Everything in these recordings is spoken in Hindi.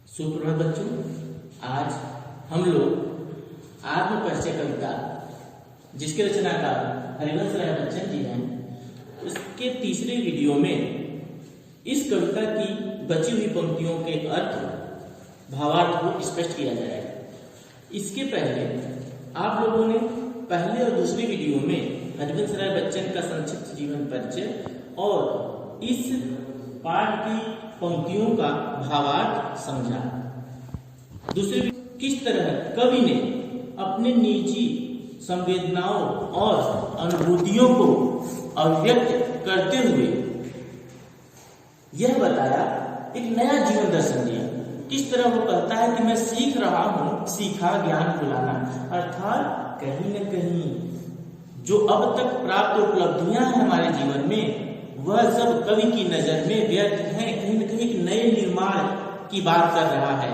सुप्रभात बच्चों, आज हम लोग आत्म परिचय कविता जिसके रचनाकार हरिवंश राय बच्चन जी हैं, उसके तीसरे वीडियो में इस कविता की बची हुई पंक्तियों के अर्थ भावार्थ को स्पष्ट किया जाएगा। इसके पहले आप लोगों ने पहले और दूसरे वीडियो में हरिवंश राय बच्चन का संक्षिप्त जीवन परिचय और इस पाठ की पंक्तियों का भावार्थ समझा। दूसरे किस तरह कवि ने अपने निजी संवेदनाओं और अनुभूतियों को अभिव्यक्त करते हुए यह बताया, एक नया जीवन दर्शन दिया। किस तरह वो कहता है कि मैं सीख रहा हूं, सीखा ज्ञान भुलाना, अर्थात कहीं न कहीं जो अब तक प्राप्त उपलब्धियां हैं हमारे जीवन में, वह सब कवि की नजर में व्यर्थ है। कहीं न कहीं एक नए निर्माण की बात कर रहा है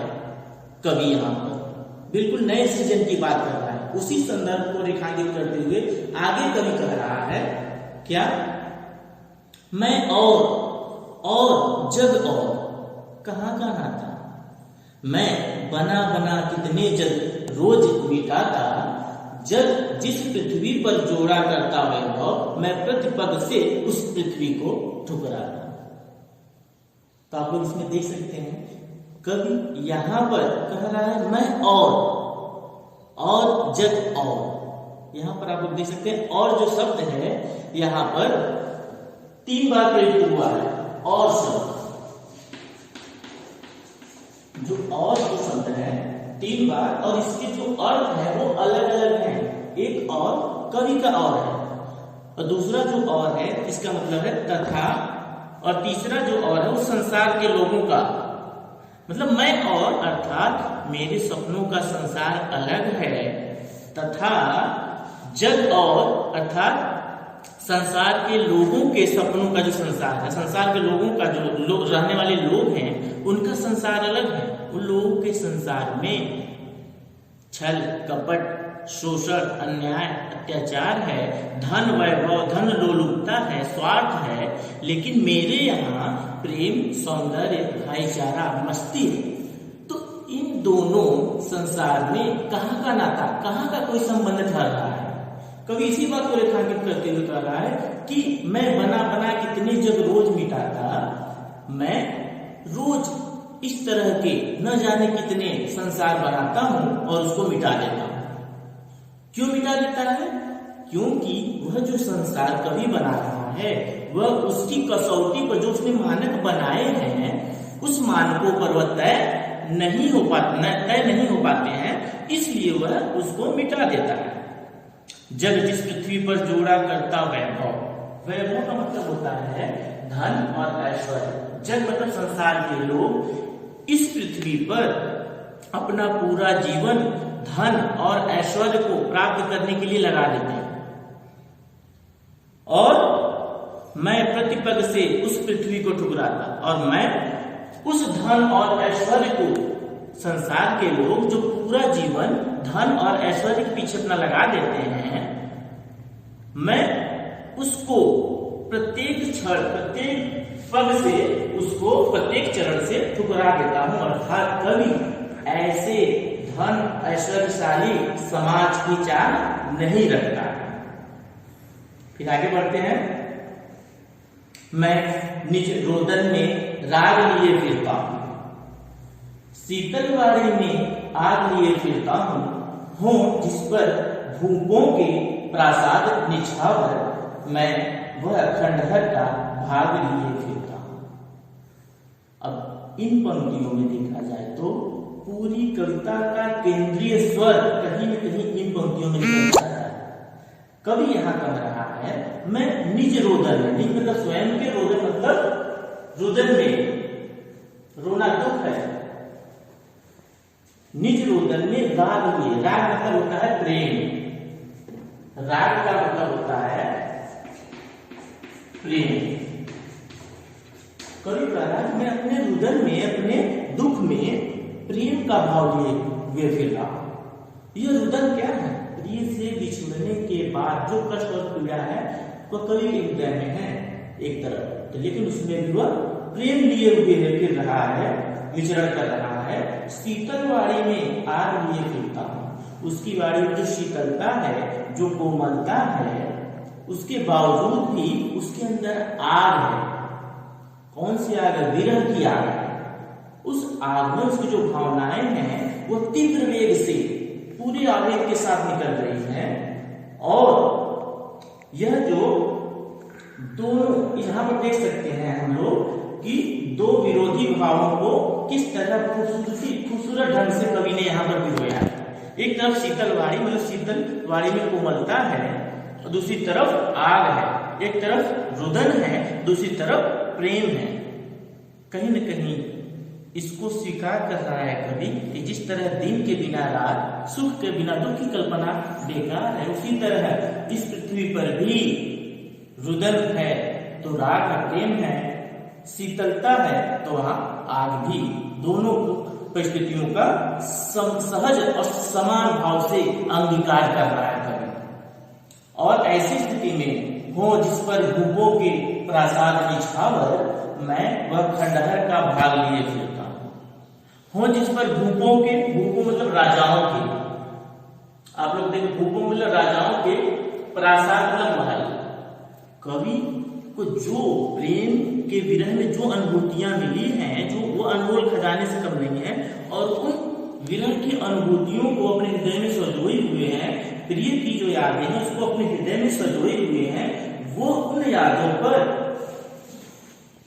कवि, यहाँ पर बिल्कुल नए सृजन की बात कर रहा है। उसी संदर्भ को रेखांकित करते हुए आगे कवि कह रहा है क्या, मैं और जग और कहाँ का नाता, मैं बना बना कितने जग रोज मिटाता, जग जिस पृथ्वी पर जोड़ा करता वैभव, मैं प्रतिपद से उस पृथ्वी को ठुकराता। तो आप लोग इसमें देख सकते हैं कवि यहां पर कह रहा है मैं और जग और। यहां पर आप लोग देख सकते हैं और जो शब्द है यहां पर 3 बार प्रयुक्त हुआ है। और शब्द जो शब्द है 3 बार, और इसके जो अर्थ है वो अलग अलग है। एक और कवि का और है, और दूसरा जो और है इसका मतलब है तथा, और तीसरा जो और है वो संसार के लोगों का। मतलब मैं और अर्थात मेरे सपनों का संसार अलग है, तथा जग और अर्थात संसार के लोगों के सपनों का जो संसार है, संसार के लोगों का जो लोग रहने वाले लोग हैं उनका संसार अलग है। उन लोगों के संसार में छल कपट शोषण अन्याय अत्याचार है, धन वैभव धन लोलुपता है, स्वार्थ है, लेकिन मेरे यहाँ प्रेम सौंदर्य भाईचारा मस्ती है। तो इन दोनों संसार में कहाँ का नाता, कहाँ का कोई संबंध ठहर रहा है। कवि इसी बात को रेखांकित करते हुए कह रहा है कि मैं बना बना कितने जग रोज मिटाता, मैं रोज इस तरह के न जाने कितने संसार बनाता हूं और उसको मिटा देता हूं। क्यों मिटा देता है? क्योंकि वह जो संसार कवि बना रहा है वह उसकी कसौटी पर जो उसने मानक बनाए हैं उस मानकों पर वह तय नहीं हो पाते हैं, इसलिए वह उसको मिटा देता है। जग जिस पृथ्वी पर जोड़ा करता वैभव, वैभव का मतलब होता है धन और ऐश्वर्य। जग मतलब संसार के लोग इस पृथ्वी पर अपना पूरा जीवन धन और ऐश्वर्य को प्राप्त करने के लिए लगा देते हैं, और मैं प्रतिपद से उस पृथ्वी को ठुकराता, और मैं उस धन और ऐश्वर्य को, संसार के लोग जो पूरा जीवन धन और ऐश्वर्य के पीछे अपना लगा देते हैं, मैं उसको प्रत्येक क्षण प्रत्येक पग से उसको प्रत्येक चरण से ठुकरा देता हूं। अर्थात कवि ऐसे धन ऐश्वर्यशाली समाज की चाह नहीं रखता। फिर आगे बढ़ते हैं। मैं निज रोदन में राग लिए फिरता हूं, शीतलवाड़ी में आग लिए फिरता हूं जिस पर भूपों के प्रासाद निछावर, मैं वह खंडहर का भाग लिए फिरता हूं। अब इन पंक्तियों में देखा जाए तो पूरी कविता का केंद्रीय स्वर कहीं न कहीं इन पंक्तियों में निकल रहा है। कवि यहां कह रहा है मैं निज रोदन में, निज मतलब स्वयं के, रोदन मतलब रुदन में रोना दुख है, निज रोदन में राग लिए। राग मतलब होता है प्रेम, राग का मतलब होता है प्रेम। कवि कह रहा है मैं अपने रुदन में, अपने दुख में प्रेम का भाव लिए फिर रहा हूं। यह रुदन क्या है? प्रिय से बिछड़ने के बाद जो कष्ट और पीड़ा है वह कवि के हृदय में है एक तरफ, तो लेकिन उसमें भी वह प्रेम लिए हुए फिर रहा है, विचरण कर रहा है शीतल वाड़ी में आग लिए फिरता हूँ। उसकी वाड़ी में जो शीतलता है, जो कोमलता है, उसके बावजूद भी उसके अंदर आग है। कौन सी आग है? विरह की आग है। उस आग में उसकी जो भावनाएं हैं वो तीव्र वेग से पूरे आवेग के साथ निकल रही हैं। और यह जो दोनों यहां पर देख सकते हैं हम लोग कि दो विरोधी भावों को किस तरह खूबसूरत ढंग से कवि ने यहाँ पर पिरोया है। एक तरफ शीतल वाड़ी, मतलब शीतल वाड़ी में कोमलता है, और दूसरी तरफ आग है। एक तरफ रुदन है, दूसरी तरफ प्रेम है। कहीं न कहीं इसको स्वीकार कर रहा है कवि कि जिस तरह दिन के बिना रात, सुख के बिना दुख की कल्पना बेकार है, उसी तरह इस पृथ्वी पर भी रुदन है तो राग है, प्रेम है, शीतलता है तो वहां आग भी। दोनों परिस्थितियों का सहज और समान भाव से अंगीकार कर रहा है कवि। और ऐसी स्थिति में हो जिस पर भूपों के प्रासाद निछावर, मैं वह खंडहर का भाग लिए फिरता हूं। हो जिस पर भूपों के, भूपों मतलब राजाओं के, आप लोग देखो भूपों मतलब राजाओं के, प्रासाद मतलब महल। कवि को जो प्रेम के विरह में जो अनुभूतियां मिली हैं, जो वो अनमोल खजाने से कम नहीं है, और उन विरह की अनुभूतियों को अपने हृदय में संजोए हुए हैं, प्रिय की जो यादें हैं उसको अपने हृदय में संजोए हुए हैं, वो उन यादों पर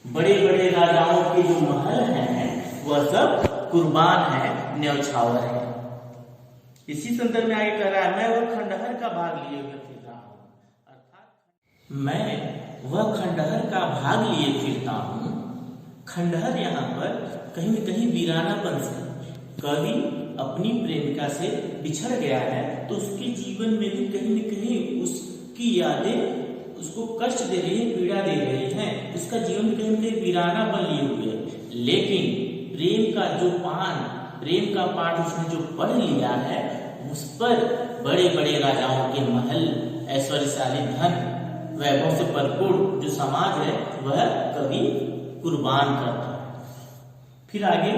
बड़े बड़े राजाओं के जो महल हैं वह सब कुर्बान है, न्यौछावर है। इसी संदर्भ में आगे कह रहा है, मैं वह खंडहर का भाग लिए हुए फिर रहा हूं। अर्थात मैं वह खंडहर का भाग लिए फिरता हूं। खंडहर यहाँ पर कहीं न कहीं वीरानापन से, कवि अपनी प्रेमिका से बिछड़ गया है तो उसके जीवन में भी कहीं न कहीं उसकी यादें उसको कष्ट दे रही है, पीड़ा दे रही हैं। उसका जीवन कहीं न कहीं वीरानापन लिए हुए है। लेकिन प्रेम का जो प्रेम का पाठ उसने जो पढ़ लिया है, उस पर बड़े बड़े राजाओं के महल, ऐश्वर्यशाली धन, वैभव से भरपूर जो समाज है वह कवि कुर्बान करता है। फिर आगे,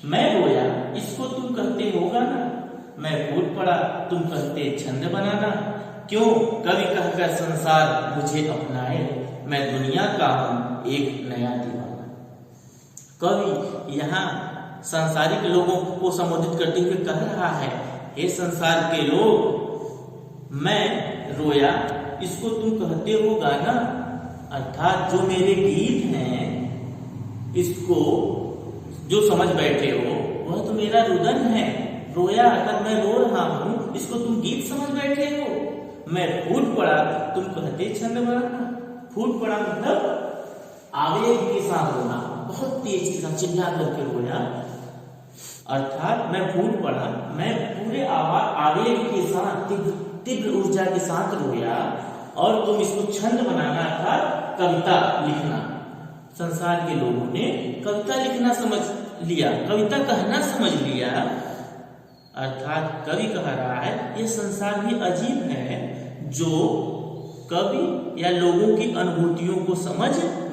मैं रोया इसको तुम कहते होगा ना, मैं फूट पड़ा तुम कहते छंद बनाना। क्यों कवि कहकर संसार मुझे अपनाए, मैं दुनिया का हूं एक नया दीवाना। कवि यहाँ सांसारिक लोगों को संबोधित करते हुए कह रहा है, हे संसार के लोग, मैं रोया इसको तुम कहते होगा ना। अर्थात जो मेरे गीत हैं इसको जो समझ बैठे हो वह तो मेरा रुदन है। रोया अगर मैं रो रहा हूं, इसको तुम गीत समझ बैठे हो। मैं फूट पड़ा तुम कहते छंद बनाना। फूट पड़ा मतलब आवेग के साथ रोना, बहुत तेज के साथ चिल्ला करके रोया। अर्थात मैं फूट पड़ा, मैं पूरे आवेग के साथ, तीव्र ऊर्जा के साथ रोया। और तुम इसको छंद बनाना था, कविता लिखना। संसार के लोगों ने कविता लिखना समझ लिया, कविता कहना समझ लिया। अर्थात कवि कह रहा है यह संसार भी अजीब है जो कवि या लोगों की अनुभूतियों को समझ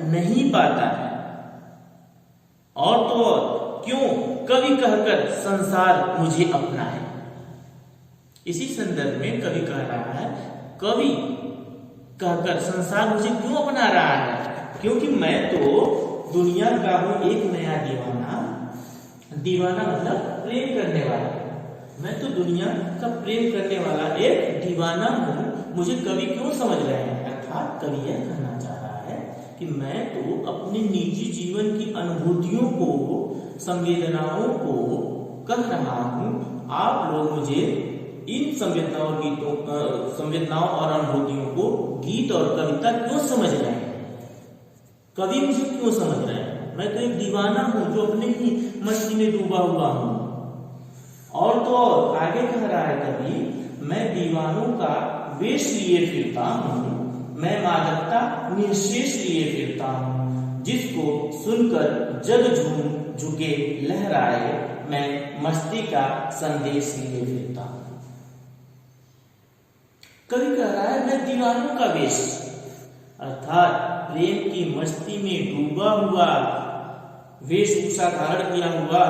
नहीं पाता है। और तो और क्यों कवि कहकर संसार मुझे अपना है। इसी संदर्भ में कवि कह रहा है, कवि कहकर संसार मुझे क्यों अपना रहा है, क्योंकि मैं तो दुनिया का हूं एक नया दीवाना। दीवाना मतलब प्रेम करने वाला। मैं तो दुनिया का प्रेम करने वाला एक दीवाना हूं, मुझे कवि क्यों समझ रहे हैं। अर्थात कवि यह कहना चाह रहा है कि मैं तो अपने निजी जीवन की अनुभूतियों को, संवेदनाओं को कह रहा हूं। आप लोग मुझे इन संवेदनाओं और अनुभूतियों को गीत और कविता क्यों समझ रहे हैं, कवि मुझे क्यों समझ रहे हैं। मैं तो एक दीवाना हूं जो अपने ही मस्ती में डूबा हुआ हूं। और तो और आगे कह रहा है कवि, मैं दीवानों का वेश लिए फिरता हूं, मैं मादकता निःशेष लिए फिरता हूं। जिसको सुनकर जग झूम झुके लहराए, मैं मस्ती का संदेश लिए फिरता हूं। कवि कह रहा है मैं दीवानों का वेश, अर्थात प्रेम की मस्ती में डूबा हुआ वेशभूषा धारण किया हुआ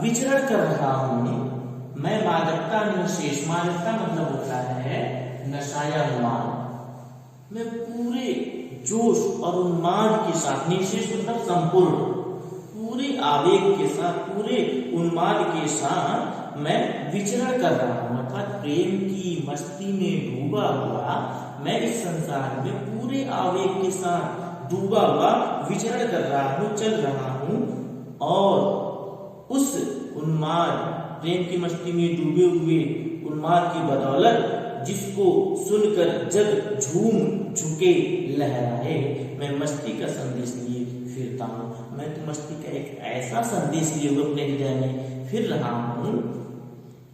विचरण कर रहा हूं, मैं मादकता निर्शेष, मादकता मतलब होता है नशा या उन्माद, मैं पूरे जोश और उन्माद के साथ, निर्शेष मतलब संपूर्ण, पूरे आवेग के साथ, पूरे उन्माद के साथ मैं विचरण कर रहा हूं, अर्थात प्रेम की मस्ती में डूबा हुआ मैं इस संसार में पूरे आवेग के साथ डूबा हुआ विचरण कर रहा हूं, चल रहा हूं, और उस उन्माद, प्रेम की मस्ती में डूबे हुए उन्माद की बदौलत जिसको सुनकर जग झूम झुके लहराए, मैं मस्ती का संदेश लिए फिरता हूँ। मैं तो मस्ती का एक ऐसा संदेश लिए हुए अपने हृदय में फिर रहा हूँ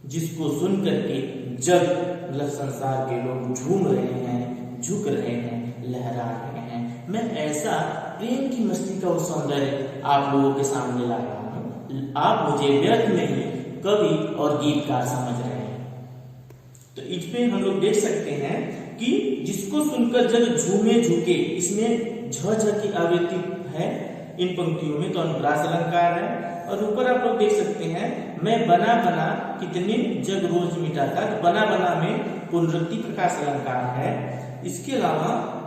जिसको सुन करके जग, मतलब संसार के लोग झूम रहे हैं, झुक रहे हैं, लहरा रहे हैं। मैं ऐसा प्रेम की मस्ती का सौंदर्य आप लोगों के सामने ला रहा हूँ। आप मुझे व्यर्थ में ही कवि और गीतकार समझ रहे हैं। तो इसमें हम लोग देख सकते हैं कि जिसको सुनकर जग झूमे झुके, इसमें झ की आवृत्ति है इन पंक्तियों में, तो अनुप्रास अलंकार है। और ऊपर आप लोग देख सकते हैं, मैं बना बना कितने जग रोज मिटाता, तो बना बना में पुनरुक्ति प्रकाश अलंकार है। इसके अलावा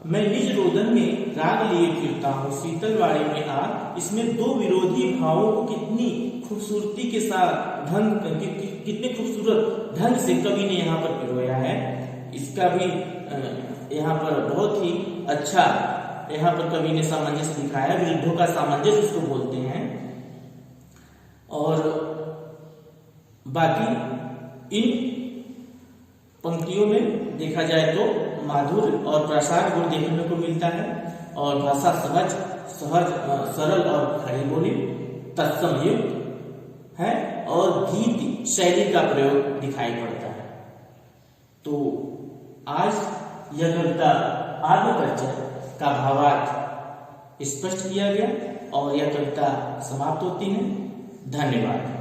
मैं निज रोदन में राग लिए फिरता हूँ, शीतलवाड़ी में आ, इसमें दो विरोधी भावों को कितनी खूबसूरती के साथ कितने खूबसूरत ढंग से कवि ने यहाँ पर पिरोया है। इसका भी यहाँ पर बहुत ही अच्छा यहाँ पर कवि ने सामंजस्य दिखाया, विरुद्धों का सामंजस्य इसको बोलते हैं। और बाकी इन पंक्तियों में देखा जाए तो माधुर्य और प्रसाद गुण देखने को मिलता है, और भाषा सहज सरल और खड़ी बोली तत्सम युक्त है, और गीत शैली का प्रयोग दिखाई पड़ता है। तो आज यह कविता आत्मपरिचय का भावार्थ स्पष्ट किया गया और यह कविता समाप्त होती है। धन्यवाद।